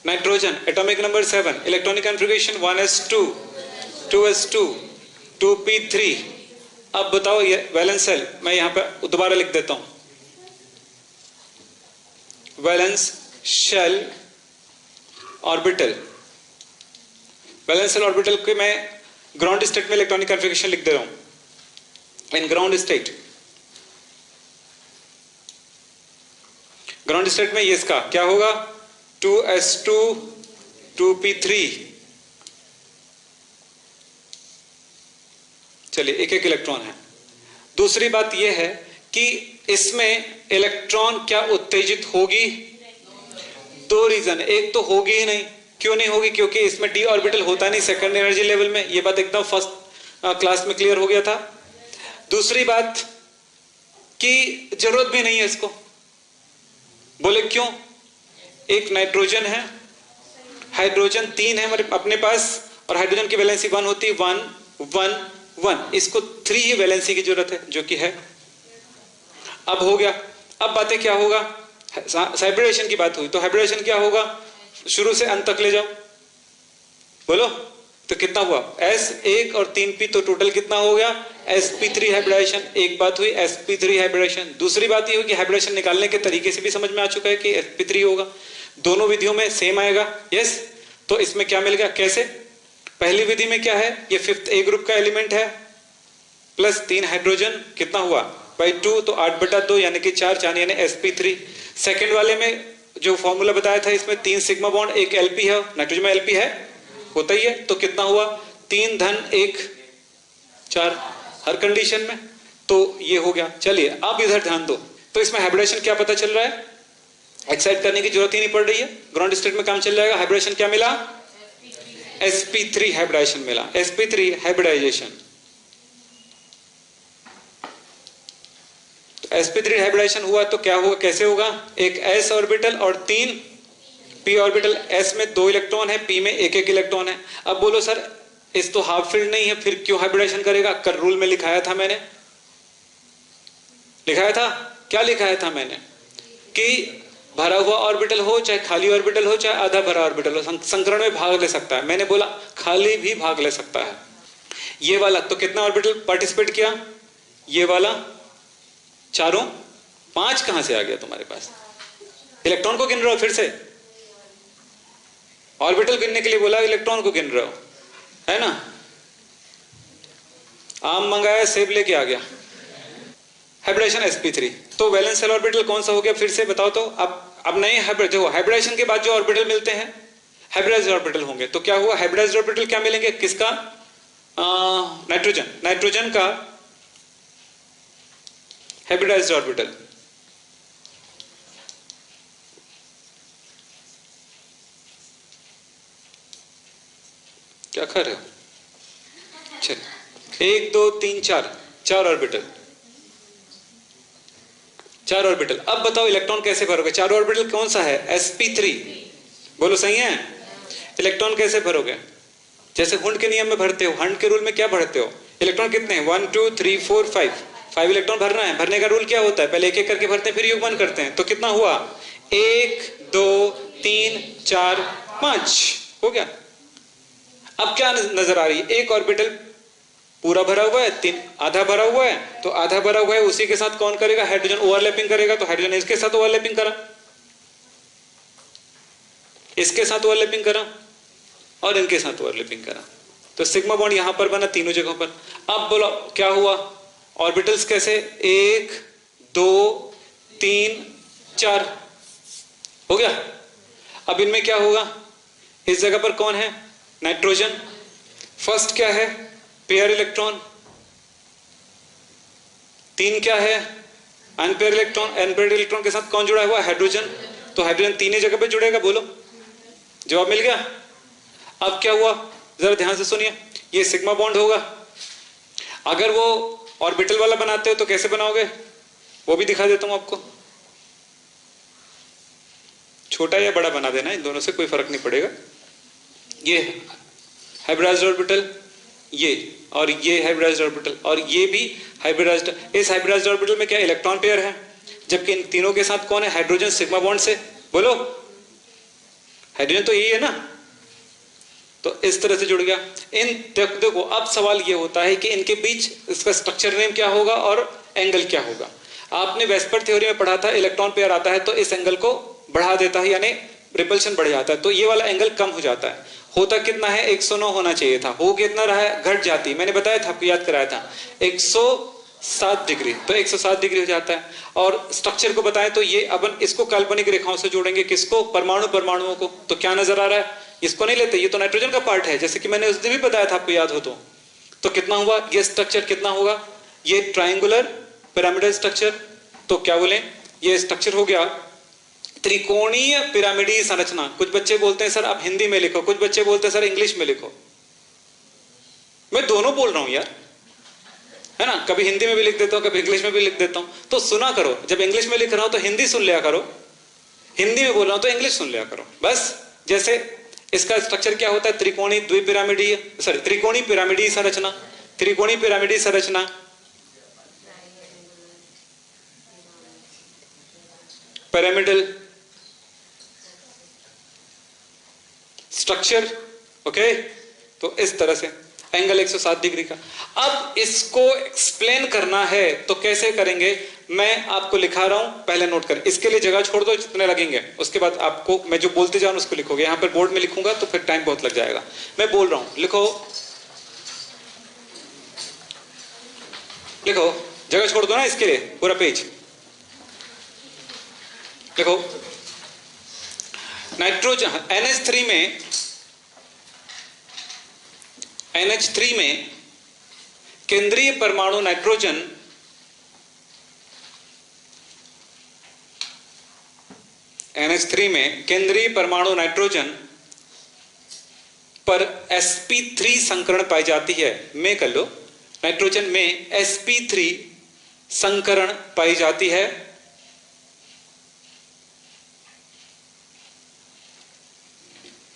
nitrogen, atomic number 7, electronic configuration 1s2 2s2 2p3। अब बताओ ये वैलेंस सेल, मैं यहां पे दोबारा लिख देता हूं, valence shell orbital, valence shell orbital के मैं ग्राउंड स्टेट में इलेक्ट्रॉनिक कॉन्फ़िगरेशन लिख दे रहा हूं। इन ग्राउंड स्टेट में ये इसका क्या होगा, 2s2 2p3। चलिए एक एक इलेक्ट्रॉन है। दूसरी बात यह है कि इसमें इलेक्ट्रॉन क्या उत्तेजित होगी, दो रीजन, एक तो होगी ही नहीं। क्यों नहीं होगी, क्योंकि इसमें d ऑर्बिटल होता नहीं सेकंड एनर्जी लेवल में, ये बात एकदम फर्स्ट क्लास में क्लियर हो गया था। दूसरी बात कि जरूरत भी नहीं है इसको। बोले क्यों, एक नाइट्रोजन है, हाइड्रोजन 3 है हमारे अपने पास, और हाइड्रोजन की वैलेंसी 1 होती है, 1 1 1, इसको 3 ही वैलेंसी की जरूरत है, जो कि है। अब हो गया। अब बातें क्या होगा, हाइब्रिडेशन की बात हुई, तो हाइब्रिडेशन क्या होगा, शुरू से अंत तक ले जाओ, बोलो तो कितना हुआ, S1 और 3p, तो टोटल कितना हो गया, sp3 हाइब्रिडेशन। एक बात हुई sp3 हाइब्रिडेशन। दूसरी बात ये हुई कि हाइब्रिडेशन निकालने के तरीके से भी समझ में आ चुका है कि sp3 होगा, दोनों विधियों में सेम आएगा। यस, तो इसमें क्या मिल गया, कैसे, पहली विधि में क्या है, ये 5th A ग्रुप का एलिमेंट है, प्लस 3 हाइड्रोजन, कितना हुआ बाई 2, तो 8/2 यानी कि 4 यानी sp3। सेकेंड वाले में जो फॉर्मूला बताया था, इसमें 3 सिग्मा बॉन्ड, एक एलपी है, नाइट्रोजन में एलपी है, होता ही है, तो कितना हुआ 3 धन 1 4 हर कंडीशन में, तो ये हो गया। चलिए अब इधर ध्यान दो, तो इसमें हाइब्रिडेशन क्या पता चल रहा है, एक्साइट करने की जरूरत ही नहीं पड़ रही है, ग्राउंड स्टेट में काम चल जाएगा। हाइब्रिडेशन क्या मिला, sp3 हाइब्रिडेशन मिला, sp3 हाइब्रिडाइजेशन। तो sp3 हाइब्रिडाइजेशन हुआ तो क्या होगा, कैसे होगा, एक s ऑर्बिटल और 3 p ऑर्बिटल, s में 2 इलेक्ट्रॉन है, p में एक इलेक्ट्रॉन है। अब बोलो सर इस तो हाफ फील्ड नहीं है, फिर क्यों हाइब्रिडेशन करेगा, कर रूल में लिखाया था मैंने, लिखाया था, क्या लिखाया था मैंने, कि भरा हुआ ऑर्बिटल हो, चाहे खाली ऑर्बिटल हो, चाहे आधा भरा ऑर्बिटल हो, संकरण में भाग ले सकता है। मैंने बोला खाली भी भाग ले सकता है। ये वाला तो कितना ऑर्बिटल पार्टिसिपेट किया, ये वाला चारों, 5 कहां से आ गया तुम्हारे पास, इलेक्ट्रॉन को गिन रहे हो, फिर से ऑर्बिटल गिनने के लिए बोला, इलेक्ट्रॉन को गिन रहे हो, है ना। आम मंगाया, सेब लेके आ गया, हाइब्रिडेशन sp3। तो वैलेंस शेल ऑर्बिटल कौन सा हो गया, फिर से बताओ तो। अब नए हाइब्रिडेशन के बाद जो ऑर्बिटल मिलते हैं हाइब्रिडाइज्ड ऑर्बिटल होंगे, तो क्या हुआ, हाइब्रिडाइज्ड ऑर्बिटल क्या मिलेंगे, किसका, नाइट्रोजन का हाइब्रिडाइज्ड ऑर्बिटल। क्या कर रहे हो, चलिए 1 2 3 4 ऑर्बिटल, 4 ऑर्बिटल। अब बताओ इलेक्ट्रॉन कैसे भरोगे, 4 ऑर्बिटल कौन सा है, sp3, बोलो सही है। इलेक्ट्रॉन कैसे भरोगे, जैसे हुंड के नियम में भरते हो, हंड के रूल में क्या भरते हो, इलेक्ट्रॉन कितने हैं, 1 2 3 4 5 इलेक्ट्रॉन भरना है। भरने का रूल क्या होता है, पहले एक एक करके भरते हैं, फिर युग्मन करते हैं। तो कितना हुआ, 1 2 3 4 5 हो गया। अब क्या नजर आ रही है, एक ऑर्बिटल पूरा भरा हुआ है, 3 आधा भरा हुआ है, तो आधा भरा हुआ है उसी के साथ कौन करेगा, हाइड्रोजन ओवरलैपिंग करेगा, तो हाइड्रोजन इसके साथ ओवरलैपिंग करा, इसके साथ ओवरलैपिंग करा, और इनके साथ ओवरलैपिंग करा, तो सिग्मा बॉन्ड यहां पर बना तीनों जगहों पर। अब बोलो क्या हुआ, ऑर्बिटल्स कैसे, 1 2 3 4 हो गया। अब इनमें क्या होगा, इस जगह पर कौन है, नाइट्रोजन, फर्स्ट क्या है, पेयर इलेक्ट्रॉन, 3 क्या है, अनपेयर इलेक्ट्रॉन, अनपेयर इलेक्ट्रॉन के साथ कौन जुड़ा हुआ, हाइड्रोजन, तो हाइड्रोजन 3 ही जगह पे जुड़ेगा, बोलो जवाब मिल गया। अब क्या हुआ, जरा ध्यान से सुनिए, ये सिग्मा बॉन्ड होगा। अगर वो ऑर्बिटल वाला बनाते हो तो कैसे बनाओगे, वो भी दिखा देता हूं आपको, छोटा या बड़ा बना देना, इन दोनों से कोई फर्क नहीं पड़ेगा। ये हाइब्रिडाइज्ड ऑर्बिटल, ये और ये हाइब्रिडाइज्ड ऑर्बिटल, और ये भी हाइब्रिडाइज्ड। इस हाइब्रिडाइज्ड ऑर्बिटल में क्या इलेक्ट्रॉन पेयर है, जबकि इन तीनों के साथ कौन है, हाइड्रोजन सिग्मा बॉन्ड से, बोलो हाइड्रोजन तो यही है ना, तो इस तरह से जुड़ गया। इन देखो अब सवाल ये होता है कि इनके बीच इसका स्ट्रक्चर नेम क्या होगा और एंगल क्या होगा। आपने वेस्पर थ्योरी में पढ़ा था, इलेक्ट्रॉन पेयर आता है तो इस एंगल को बढ़ा देता है, यानी रिपल्शन बढ़ जाता है, तो ये वाला एंगल कम हो जाता है। होता कितना है, 109 होना चाहिए था, हो कितना रहा है, घट जाती, मैंने बताया था आपको, याद कराया था 107 डिग्री, तो 107 डिग्री हो जाता है। और स्ट्रक्चर को बताएं तो ये अपन इसको काल्पनिक रेखाओं से जोड़ेंगे, किसको, परमाणुओं को, तो क्या नजर आ रहा है, इसको नहीं लेते, ये तो नाइट्रोजन का पार्ट है, जैसे कि मैंने उस दिन भी बताया था आपको याद हो तो कितना हुआ, ये स्ट्रक्चर कितना होगा, ये ट्राइंगुलर पिरामिडल स्ट्रक्चर, तो क्या बोले, ये स्ट्रक्चर हो गया त्रिकोणीय पिरामिडीय संरचना। कुछ बच्चे बोलते हैं सर आप हिंदी में लिखो, कुछ बच्चे बोलते हैं सर इंग्लिश में लिखो, मैं दोनों बोल रहा हूं यार, है ना, कभी हिंदी में भी लिख देता हूं, कभी इंग्लिश में भी लिख देता हूं, तो सुना करो, जब इंग्लिश में लिख रहा हूं तो हिंदी सुन लिया करो, हिंदी में बोल रहा हूं तो इंग्लिश सुन लिया करो बस। जैसे इसका स्ट्रक्चर क्या होता है, त्रिकोणीय द्विपिरामिडीय, सॉरी त्रिकोणीय पिरामिडीय संरचना, त्रिकोणीय पिरामिडीय संरचना, पिरामिडल स्ट्रक्चर, ओके। तो इस तरह से एंगल 107 डिग्री का। अब इसको एक्सप्लेन करना है तो कैसे करेंगे, मैं आपको लिखा रहा हूं, पहले नोट कर, इसके लिए जगह छोड़ दो जितने लगेंगे, उसके बाद आपको मैं जो बोलते जाऊं उसको लिखोगे, यहां पर बोर्ड में लिखूंगा तो फिर टाइम बहुत लग जाएगा, मैं बोल रहा हूं, लिखो लिखो, जगह छोड़ दो ना इसके लिए, पूरा पेज लिखो। नाइट्रोजन NH3 में, NH3 में केंद्रीय परमाणु नाइट्रोजन NH3 में केंद्रीय परमाणु नाइट्रोजन पर sp3 संकरण पाई जाती है, में कर लो, नाइट्रोजन में sp3 संकरण पाई जाती है,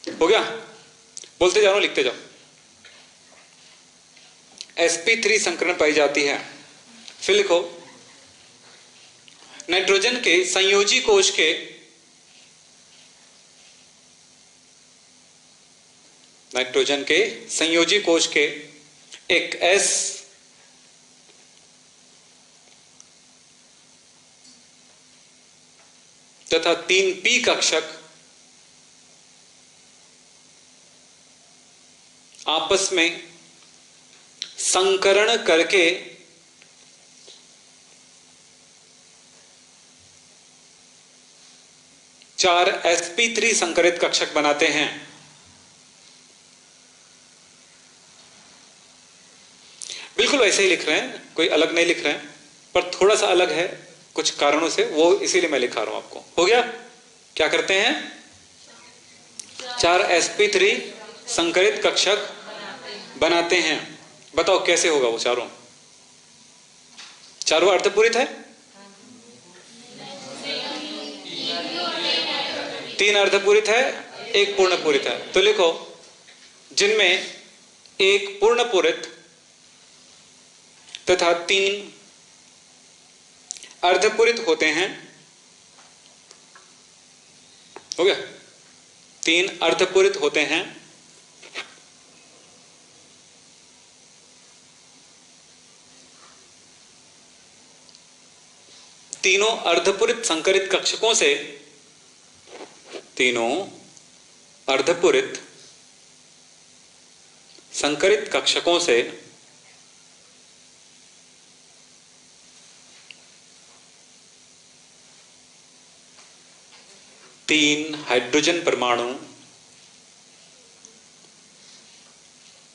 हो गया, बोलते जाओ लिखते जाओ, sp3 संकरण पाई जाती है। फिर लिखो नाइट्रोजन के संयोजी कोश के नाइट्रोजन के संयोजी कोश के एक S तथा 3 P कक्षक आपस में संकरण करके चार sp3 संकरित कक्षक बनाते हैं। बिल्कुल वैसे ही लिख रहे हैं, कोई अलग नहीं लिख रहे हैं, पर थोड़ा सा अलग है कुछ कारणों से, वो इसीलिए मैं लिखा रहा हूं आपको। हो गया, क्या करते हैं, 4 sp3 संकरित कक्षक बनाते हैं। बताओ कैसे होगा वो चारों, चारों अर्धपूरित है, 3 अर्धपूरित है, 1 पूर्णपूरित है, तो लिखो जिनमें 1 पूर्णपूरित तथा 3 अर्धपूरित होते हैं, हो गया, 3 अर्धपूरित होते हैं, तीनों अर्धपूरित संकरित कक्षकों से, तीनों अर्धपूरित संकरित कक्षकों से तीन हाइड्रोजन परमाणु,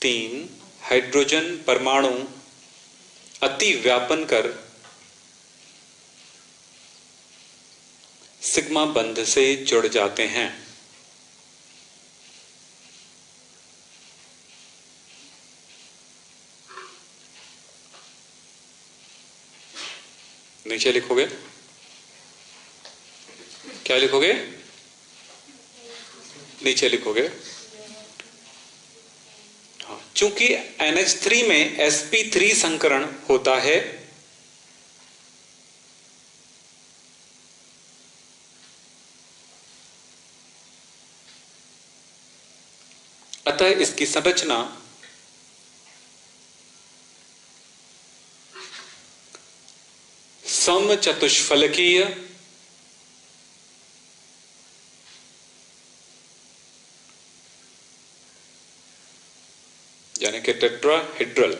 3 हाइड्रोजन परमाणु अति व्यापन कर सिग्मा बंध से जुड़ जाते हैं। नीचे लिखोगे, क्या लिखोगे, नीचे लिखोगे, हाँ, चूंकि NH3 में sp3 संकरण होता है, अतः इसकी संरचना समचतुष्फलकीय यानी कि टेट्राहेड्रल,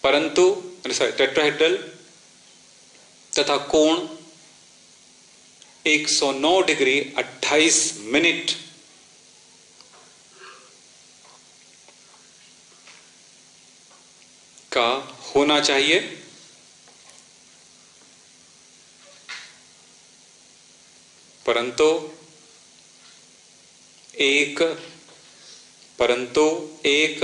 परंतु टेट्राहेड्रल तथा कोण 109 डिग्री 28 मिनट का होना चाहिए, परंतु एक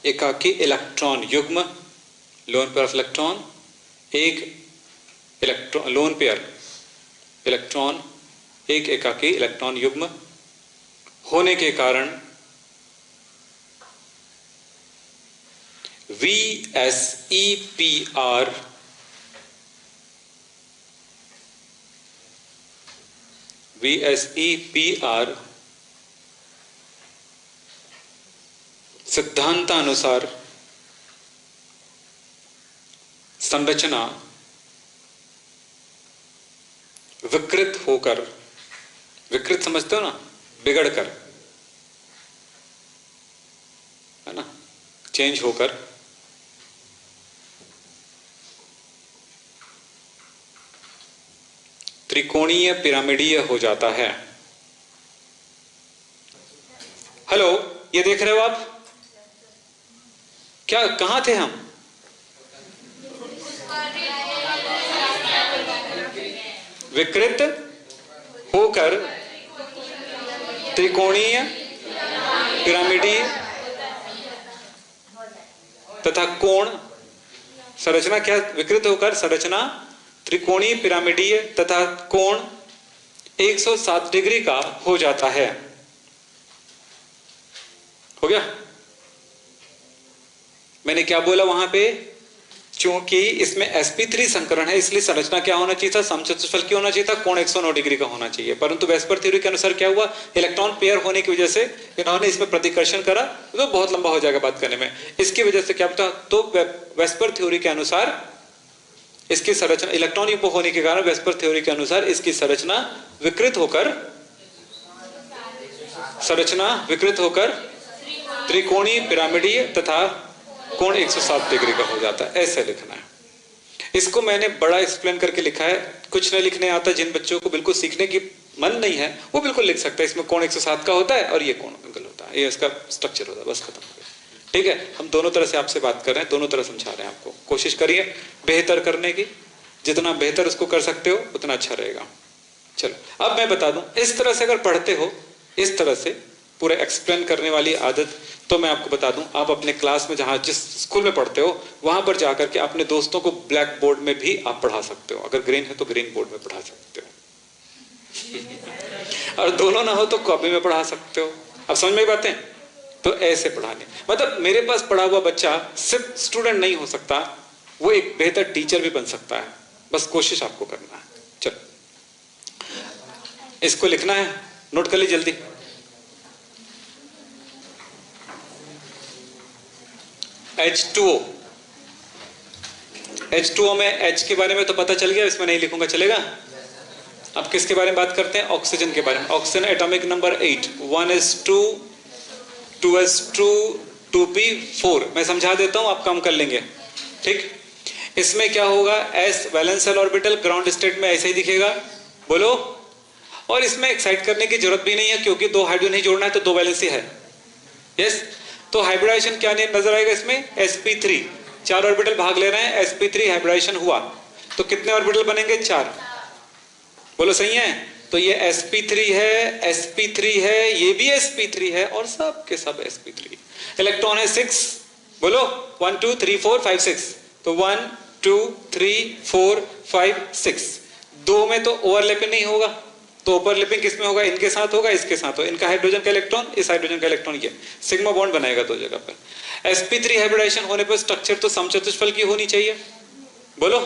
एकाकी इलेक्ट्रॉन युग्म, लोन पेयर ऑफ इलेक्ट्रॉन, एक इलेक्ट्रॉन लोन पेयर इलेक्ट्रॉन, एक एकाकी इलेक्ट्रॉन युग्म होने के कारण VSEPR सिद्धांतानुसार संरचना विकृत होकर, विकृत समझते हो ना, बिगड़कर, है ना, चेंज होकर त्रिकोणीय पिरामिडीय हो जाता है। हेलो, ये देख रहे हो आप? क्या, कहां थे हम? विकृत होकर त्रिकोणीय पिरामिडीय तथा कोण संरचना, क्या विकृत होकर संरचना त्रिकोणीय पिरामिडीय तथा कोण 107 डिग्री का हो जाता है। हो गया? मैंने क्या बोला वहां पे? क्योंकि इसमें sp3 संकरण है, इसलिए संरचना क्या होना चाहिए था? समचतुष्फल की होना चाहिए था, कोण 109 डिग्री का होना चाहिए। परंतु वेस्पर थ्योरी के अनुसार क्या हुआ? इलेक्ट्रॉन पेयर होने की वजह से इन्होंने इसमें प्रतिकर्षण करा, तो बहुत लंबा हो जाएगा बात करने में। इसकी वजह से क्या होता? तो वेस्पर थ्योरी के अनुसार इसकी संरचना, इलेक्ट्रॉन युग्म होने के कारण वेस्पर थ्योरी के अनुसार इसकी संरचना विकृत होकर त्रिकोणीय पिरामिडीय तथा कोण 107 डिग्री का हो जाता है। ऐसे लिखना है इसको। मैंने बड़ा एक्सप्लेन करके लिखा है, कुछ नहीं लिखने आता। जिन बच्चों को बिल्कुल सीखने की मन नहीं है वो बिल्कुल लिख सकता है, इसमें कोण 107 का होता है और ये कोण एंगल होता है, ये इसका स्ट्रक्चर होता है, बस खत्म हो गया। ठीक है, हम दोनों तरह से आपसे बात कर रहे हैं, दोनों तरह समझा रहे हैं आपको। कोशिश करिए बेहतर करने की, जितना बेहतर उसको कर सकते हो उतना अच्छा रहेगा। चलो अब मैं बता दूं, इस तरह से अगर पढ़ते हो, इस तरह से पूरे एक्सप्लेन करने वाली आदत, तो मैं आपको बता दूं, आप अपने क्लास में जहां जिस स्कूल में पढ़ते हो वहां पर जाकर के अपने दोस्तों को ब्लैक बोर्ड में भी आप पढ़ा सकते हो। अगर ग्रीन है तो ग्रीन बोर्ड में पढ़ा सकते हो और दोनों ना हो तो कॉपी में पढ़ा सकते हो। अब समझ में बातें? तो ऐसे पढ़ाने, मतलब मेरे पास पढ़ा हुआ बच्चा सिर्फ स्टूडेंट नहीं हो सकता, वो एक बेहतर टीचर भी बन सकता है। बस कोशिश आपको करना है। चलो इसको लिखना है, नोट कर ली जल्दी। H2O में H के बारे में तो पता चल गया, इसमें नहीं लिखूंगा, चलेगा? अब किसके बारे में बात करते हैं? ऑक्सीजन के बारे में। Oxygen atomic number 8, 1s2, 2s2, 2p4। मैं समझा देता हूं, आप काम कर लेंगे। ठीक, इसमें क्या होगा? s वैलेंशियल ऑर्बिटल ग्राउंड स्टेट में ऐसे ही दिखेगा, बोलो। और इसमें एक्साइट करने की जरूरत भी नहीं है, क्योंकि दो हाइड्रोजन ही जोड़ना है तो दो वैलेंसी है। यस, तो हाइब्रिडाइजेशन क्या नजर आएगा इसमें? sp3, 4 ऑर्बिटल भाग ले रहे हैं, sp3 हाइब्रिडाइजेशन हुआ तो कितने ऑर्बिटल बनेंगे? 4। बोलो सही है? तो ये sp3 है, sp3 है, ये भी sp3 है और सब के सब sp3। इलेक्ट्रॉन है 6, बोलो 1 2 3 4 5 6। तो 1 2 3 4 5 6, दो में तो ओवरलैपिंग नहीं होगा, तो ओवरलैपिंग किसमें होगा? इनके साथ होगा, इसके साथ होगा। इनका हाइड्रोजन का इलेक्ट्रॉन, इस हाइड्रोजन का इलेक्ट्रॉन, ये सिग्मा बॉन्ड बनाएगा दो जगह पर। sp3 हाइब्रिडाइजेशन होने पर स्ट्रक्चर तो समचतुष्फल की होनी चाहिए, बोलो।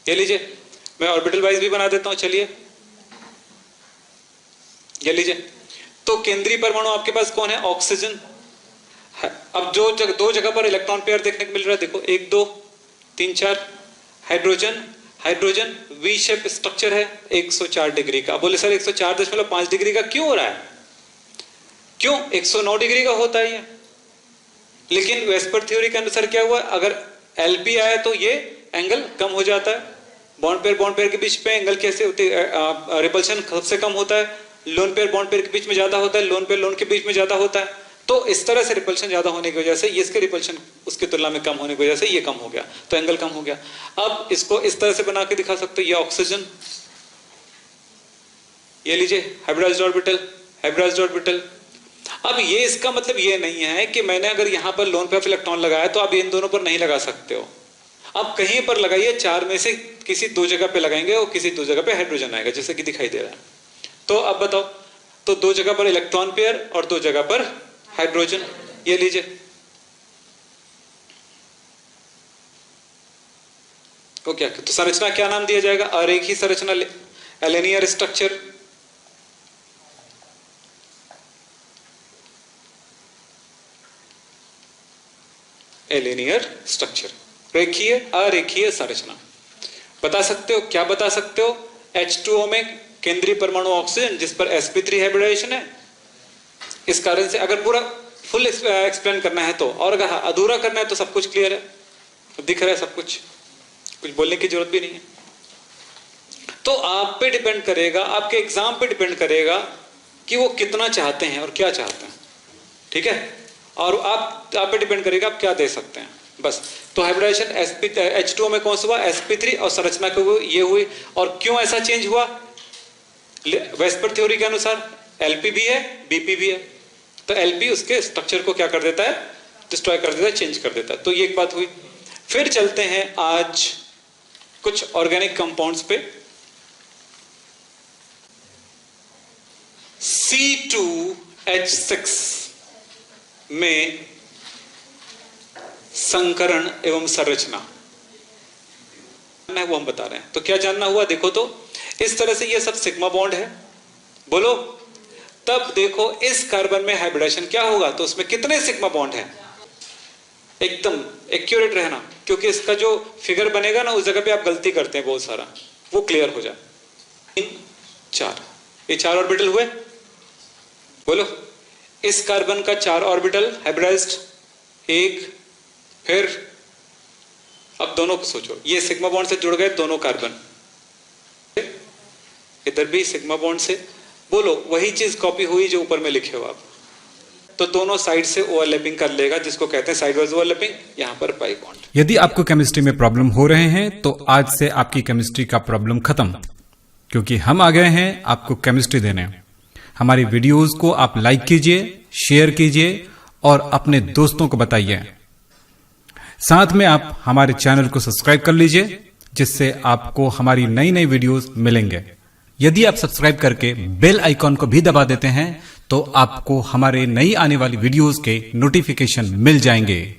ये लीजिए, मैं ऑर्बिटल वाइज भी बना देता हूं, चलिए ये लीजिए। तो केंद्रीय परमाणु आपके पास कौन है? ऑक्सीजन। अब जो दो जगह पर इलेक्ट्रॉन पेयर देखने को मिल रहा है, देखो 1 2 3 4, hydrogen hydrogen V shape structure है 104 डिग्री का। बोले सर 104.5 डिग्री का क्यों हो रहा है? क्यों? 109 डिग्री का होता है ये। लेकिन वेस्पर थ्योरी के अनुसार क्या हुआ, अगर LP आया तो ये एंगल कम हो जाता है। बॉन्ड पेयर के बीच में एंगल कैसे होती है, रिपल्शन सबसे कम होता है। लोन पेयर बॉन्ड पेयर के बीच में ज्यादा होता है, लोन पेयर लोन के बीच में ज्यादा होता है। तो इस तरह से रिपल्शन ज्यादा होने की वजह से ये, इसके रिपल्शन उसकी तुलना में कम होने की वजह से ये कम हो गया, तो एंगल कम हो गया। अब इसको इस तरह से बना के दिखा सकते हो, ये ऑक्सीजन, ये लीजिए हाइब्रिडाइज्ड ऑर्बिटल। अब ये इसका मतलब ये नहीं है कि मैंने अगर यहां पर लोन पेयर इलेक्ट्रॉन लगाया तो आप इन दोनों पर नहीं लगा सकते हो। आप कहीं पर लगाइए, 4 में से किसी 2 जगह पे लगाएंगे और किसी 2 जगह पे हाइड्रोजन आएगा, जैसे कि दिखाई दे रहा है। तो अब बताओ, तो 2 जगह पर इलेक्ट्रॉन पेयर और 2 जगह पर हाइड्रोजन, ये लीजिए। तो क्या, तो संरचना क्या नाम दिया जाएगा? अरेखीय संरचना, एलिनियर स्ट्रक्चर। एलिनियर स्ट्रक्चर, रेखीय अरेखीय संरचना। बता सकते हो, क्या बता सकते हो? H2O में केंद्रीय परमाणु ऑक्सीजन, जिस पर sp3 हाइब्रिडाइजेशन है। इस कारण से अगर पूरा फुल एक्सप्लेन करना है तो, और अगर अधूरा करना है तो सब कुछ क्लियर है, दिख रहा है सब कुछ बोलने की जरूरत भी नहीं है। तो आप पे डिपेंड करेगा, आपके एग्जाम पे डिपेंड करेगा कि वो कितना चाहते हैं और क्या चाहते हैं, ठीक है। और आप पे डिपेंड करेगा आप क्या दे सकते हैं, बस। तो हाइब्रिडाइजेशन H2O में कौन सा हुआ? sp3, और संरचना को ये हुई। और क्यों ऐसा चेंज हुआ? वेस्पर थ्योरी के अनुसार LP भी है, BP भी है। तो LP उसके स्ट्रक्चर को क्या कर देता है? डिस्ट्रॉय कर देता है, चेंज कर देता है। तो ये एक बात हुई। फिर चलते हैं आज कुछ ऑर्गेनिक कंपाउंड्स पे। C2H6 में संकरण एवं संरचना वो हम बता रहे हैं। तो क्या जानना हुआ? देखो तो इस तरह से ये सब सिग्मा बॉन्ड है, बोलो। तब देखो इस कार्बन में हाइब्रिडाइजेशन क्या होगा, तो उसमें कितने सिग्मा बॉन्ड है? एकदम एक्यूरेट रहना, क्योंकि इसका जो फिगर बनेगा ना, उस जगह पे आप गलती करते हैं बहुत सारा, वो क्लियर हो जाए। 3 4, ये 4 ऑर्बिटल हुए, बोलो। इस कार्बन का 4 ऑर्बिटल हाइब्रिडाइज्ड, 1। फिर अब दोनों को सोचो, ये सिग्मा बॉन्ड से जुड़ गए दोनों कार्बन, इधर भी सिग्मा बॉन्ड से, बोलो वही चीज कॉपी हुई जो ऊपर में लिखे हो आप। तो दोनों साइड से ओवरलैपिंग कर लेगा, जिसको कहते हैं साइड वाइज ओवरलैपिंग, यहां पर पाई बॉन्ड। यदि आपको केमिस्ट्री में प्रॉब्लम हो रहे हैं तो आज से आपकी केमिस्ट्री का प्रॉब्लम खत्म, क्योंकि हम आ गए हैं आपको केमिस्ट्री देने। हमारी वीडियोस को आप लाइक कीजिए, शेयर कीजिए और अपने दोस्तों को बताइए। साथ में आप हमारे चैनल को सब्सक्राइब कर लीजिए, जिससे आपको हमारी नई नई वीडियोस मिलेंगे। यदि आप सब्सक्राइब करके बेल आइकॉन को भी दबा देते हैं तो आपको हमारे नई आने वाली वीडियोस के नोटिफिकेशन मिल जाएंगे।